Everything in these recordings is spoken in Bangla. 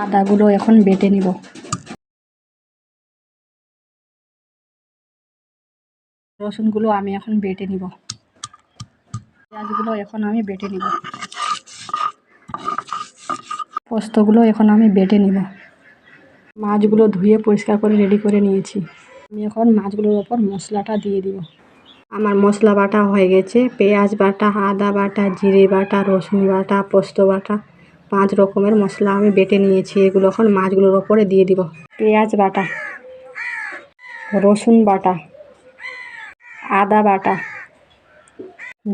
আদাগুলো এখন বেটে নিব। রসুনগুলো আমি এখন বেটে নিব। পেঁয়াজগুলো এখন আমি বেটে নিব। পোস্তগুলো এখন আমি বেটে নিব। মাছগুলো ধুয়ে পরিষ্কার করে রেডি করে নিয়েছি। আমি এখন মাছগুলোর ওপর মশলাটা দিয়ে দিব। আমার মশলা বাটা হয়ে গেছে। পেঁয়াজ বাটা, আদা বাটা, জিরে বাটা, রসুন বাটা, পোস্ত বাটা, 5 রকমের মশলা আমি বেটে নিয়েছি। এগুলো এখন মাছগুলোর ওপরে দিয়ে দিব। পেঁয়াজ বাটা, রসুন বাটা, আদা বাটা,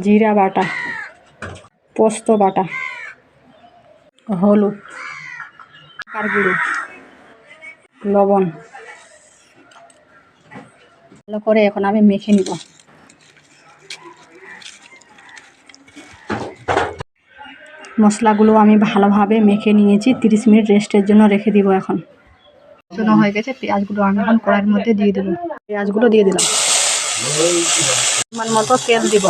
জিরা বাটা, পোস্ত বাটা, হলুদ, লঙ্কার গুঁড়ো, লবণ ভালো করে এখন আমি মেখে নিব। মশলাগুলো আমি ভালোভাবে মেখে নিয়েছি। 30 মিনিট রেস্টের জন্য রেখে দিব। এখন হয়ে গেছে। পেঁয়াজগুলো আমি এখন কড়াইয়ের মধ্যে দিয়ে দেবো। পেঁয়াজগুলো দিয়ে দিলাম। পরিমাণ মতো তেল দিব।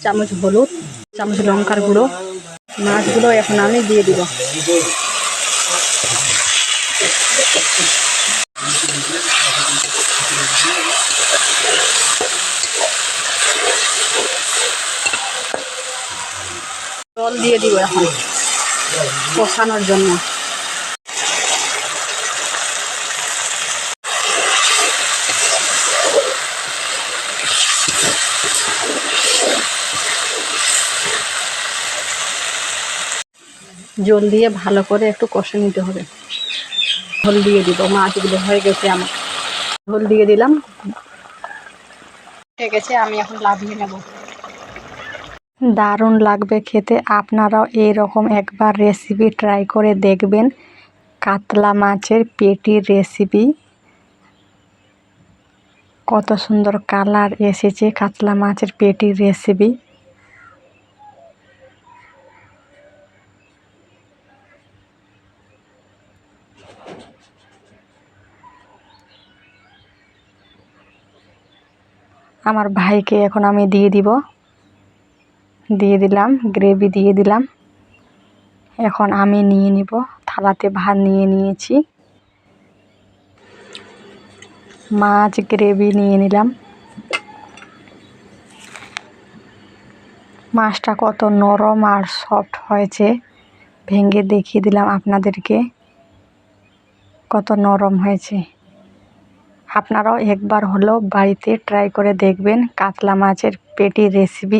চামচ হলুদ, চামচ লঙ্কার গুঁড়ো। মাছগুলো এখন আমি দিয়ে দিব। জল দিয়ে দিব এখন কষানোর জন্য। জল দিয়ে ভালো করে একটু কষে নিতে হবে। ঝোল দিয়ে দিব। মাছগুলো হয়ে গেছে আমার। ঝোল দিয়ে দিলাম। হয়ে গেছে, আমি এখন নামিয়ে নেব। দারুণ লাগবে খেতে। আপনারাও এইরকম একবার রেসিপি ট্রাই করে দেখবেন। কাতলা মাছের পেটির রেসিপি। কত সুন্দর কালার এসেছে কাতলা মাছের পেটির রেসিপি। আমার ভাইকে এখন আমি দিয়ে দিব। দিয়ে দিলাম, গ্রেভি দিয়ে দিলাম। এখন আমি নিয়ে নিব। থালাতে ভাত নিয়ে নিয়েছি। মাছ গ্রেভি নিয়ে নিলাম। মাছটা কত নরম আর সফট হয়েছে, ভেঙে দেখিয়ে দিলাম আপনাদেরকে কত নরম হয়েছে। আপনারাও একবার হলেও বাড়িতে ট্রাই করে দেখবেন কাতলা মাছের পেটির রেসিপি।